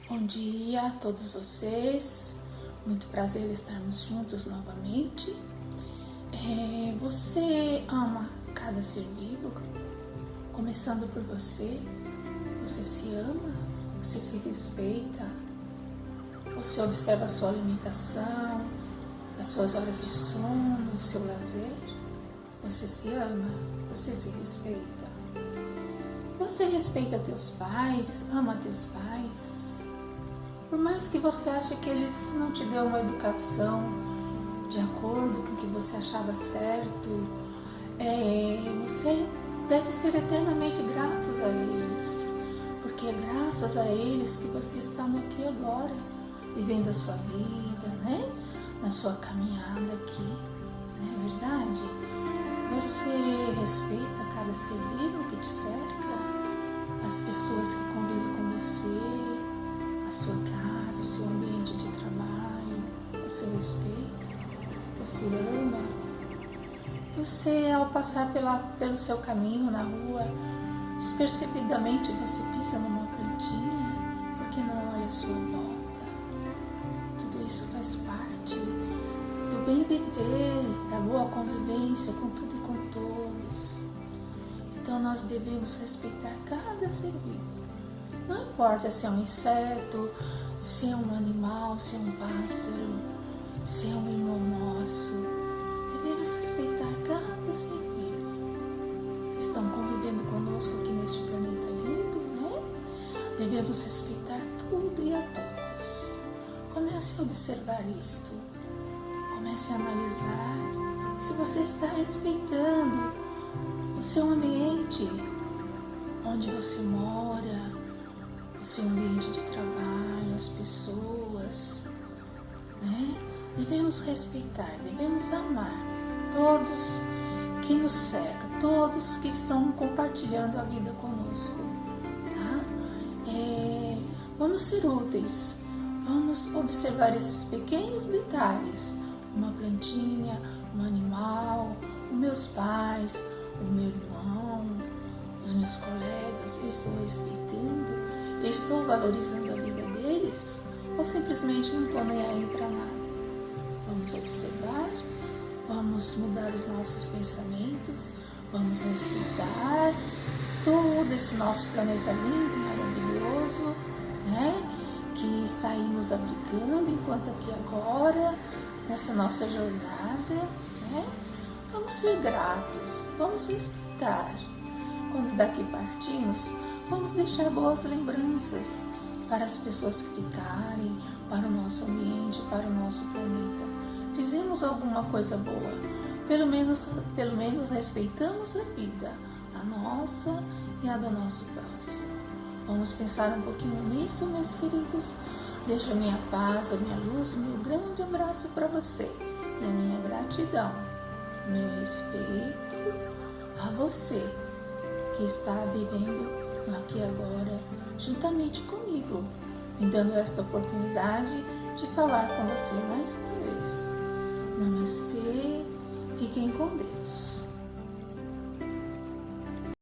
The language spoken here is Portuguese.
Bom dia a todos vocês, muito prazer estarmos juntos novamente. Você ama cada ser vivo? Começando por você, você se ama, você se respeita, você observa a sua alimentação, as suas horas de sono, o seu lazer? Você se ama, você se respeita. Você respeita teus pais, ama teus pais? Por mais que você ache que eles não te dão uma educação de acordo com o que você achava certo, você deve ser eternamente gratos a eles, porque é graças a eles que você está no aqui e agora, vivendo a sua vida, né? Na sua caminhada aqui, não é verdade? Você respeita cada ser vivo que te cerca, as pessoas que convivem com você, a sua casa, o seu ambiente de trabalho. Você respeita, você ama. Você, ao passar pelo seu caminho na rua, despercebidamente você pisa numa plantinha, porque não olha a sua volta. Tudo isso faz parte do bem viver, da boa convivência com tudo e com todos. Então nós devemos respeitar cada ser vivo. Não importa se é um inseto, se é um animal, se é um pássaro, se é um irmão nosso. Devemos respeitar cada ser vivo que estão convivendo conosco aqui neste planeta lindo, né? Devemos respeitar tudo e a todos. Comece a observar isto. Comece a analisar se você está respeitando o seu ambiente, onde você mora, o seu ambiente de trabalho, as pessoas, né? Devemos respeitar, devemos amar todos que nos cercam, todos que estão compartilhando a vida conosco, tá? Vamos ser úteis, vamos observar esses pequenos detalhes, uma plantinha, um animal, os meus pais, o meu irmão, os meus colegas. Eu estou respeitando? Eu estou valorizando a vida deles? Ou simplesmente não estou nem aí para nada? Vamos observar, vamos mudar os nossos pensamentos, vamos respeitar todo esse nosso planeta lindo, maravilhoso, né? Que está aí nos abrigando enquanto aqui agora, nessa nossa jornada, né? Vamos ser gratos, vamos respeitar. Quando daqui partimos, vamos deixar boas lembranças para as pessoas que ficarem, para o nosso ambiente, para o nosso planeta. Fizemos alguma coisa boa, pelo menos respeitamos a vida, a nossa e a do nosso próximo. Vamos pensar um pouquinho nisso, meus queridos. Deixo a minha paz, a minha luz, o meu grande abraço para você e a minha gratidão, meu respeito a você que está vivendo no aqui e agora, juntamente comigo, me dando esta oportunidade de falar com você mais uma vez. Namastê, fiquem com Deus.